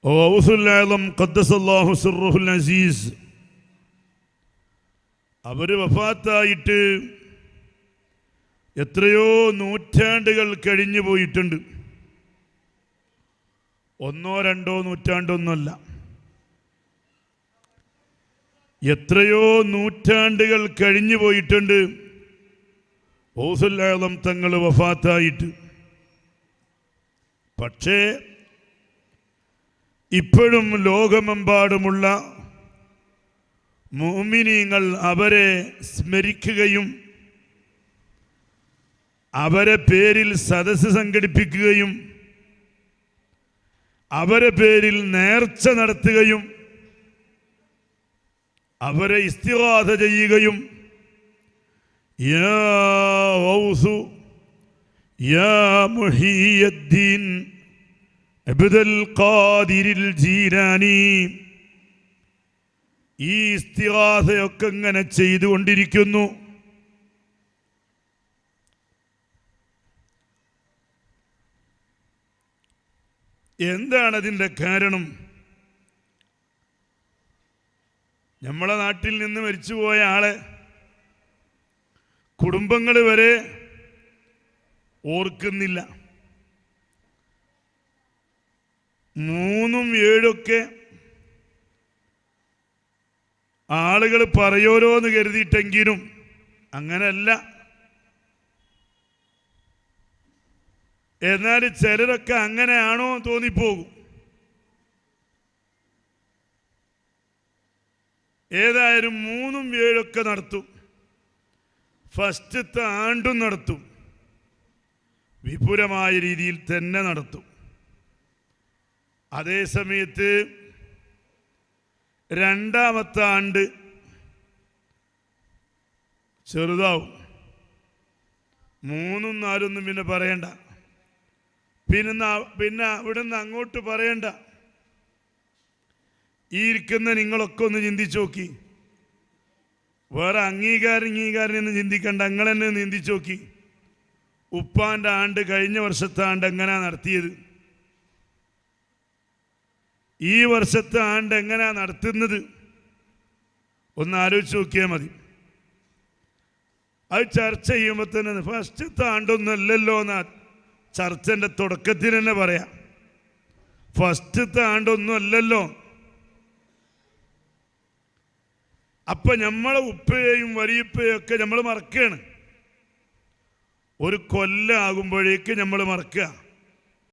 ഔസുൽ ഖദ്ദസല്ലാഹു സിർറുൽ അസീസ് അവർ വഫാത്തായിട്ട് എത്രയോ നൂറ്റാണ്ടുകൾ കഴിഞ്ഞു പോയിട്ടുണ്ട്. ഒന്നോ രണ്ടോ നൂറ്റാണ്ടൊന്നുമല്ല, എത്രയോ നൂറ്റാണ്ടുകൾ കഴിഞ്ഞു പോയിട്ടുണ്ട് ഔസുൽ ആലം തങ്ങൾ വഫാത്തായിട്ട്. പക്ഷേ ഇപ്പോഴും ലോകമെമ്പാടുമുള്ള മുഅ്മിനീങ്ങൾ അവരെ സ്മരിക്കുകയും അവരെ പേരിൽ സദസ്സ് സംഘടിപ്പിക്കുകയും അവരെ പേരിൽ നേർച്ച നടത്തുകയും അവരെ ഇസ്തിഗാഥ ചെയ്യുകയും യാ ഗൗസു യാ മുഹിയദ്ദീൻ അബ്ദുൽ ഖാദിരിൽ ജീലാനി, ഈ ഇസ്തിഗാഥയൊക്കെ ഇങ്ങനെ ചെയ്തുകൊണ്ടിരിക്കുന്നു. എന്താണ് അതിൻ്റെ കാരണം? നമ്മളെ നാട്ടിൽ നിന്ന് മരിച്ചുപോയ ആളെ കുടുംബങ്ങൾ വരെ ഓർക്കുന്നില്ല. 3ഉം 7ഒക്കെ ആളുകൾ പറയോരോ എന്ന് കരുതിയിട്ടെങ്കിലും അങ്ങനെയല്ല. എന്നാൽ ചിലരൊക്കെ അങ്ങനെയാണോ തോന്നിപ്പോകും. ഏതായാലും 3ഉം 7ഒക്കെ നടത്തും. ഫസ്റ്റത്തെ ആണ്ടും നടത്തും, വിപുലമായ രീതിയിൽ തന്നെ നടത്തും. അതേ സമയത്ത് 2ാമത്തെ ആണ്ട് ചെറുതാവും. 3ഉം 4ഒന്നും പിന്നെ പറയണ്ട. പിന്നെ ഇവിടുന്ന് അങ്ങോട്ട് പറയണ്ട. ഈ ഇരിക്കുന്ന നിങ്ങളൊക്കെ ഒന്ന് ചിന്തിച്ചു നോക്കി. വേറെ അംഗീകാരം എന്ന് ചിന്തിക്കണ്ട, നിങ്ങൾ തന്നെ ചിന്തിച്ചു നോക്കി. ഉപ്പാൻ്റെ ആണ്ട് കഴിഞ്ഞ വർഷത്തെ ആണ്ട് എങ്ങനെയാണ് നടത്തിയത്? ഈ വർഷത്തെ ആണ്ട് എങ്ങനെയാണ് നടത്തുന്നത്? ഒന്ന് ആലോചിച്ച് നോക്കിയാൽ മതി. അത് ചർച്ച ചെയ്യുമ്പോൾ തന്നെ ഫസ്റ്റത്തെ ആണ്ടൊന്നും അല്ലല്ലോ എന്നാ ചർച്ചൻ്റെ തുടക്കത്തിൽ തന്നെ പറയാം. ഫസ്റ്റത്തെ ആണ്ടൊന്നും അല്ലല്ലോ. അപ്പം നമ്മളെ ഉപ്പയെയും വലിയപ്പയും ഒക്കെ നമ്മൾ മറക്കുകയാണ്. ഒരു കൊല്ലമാകുമ്പോഴേക്ക് നമ്മൾ മറക്കുക.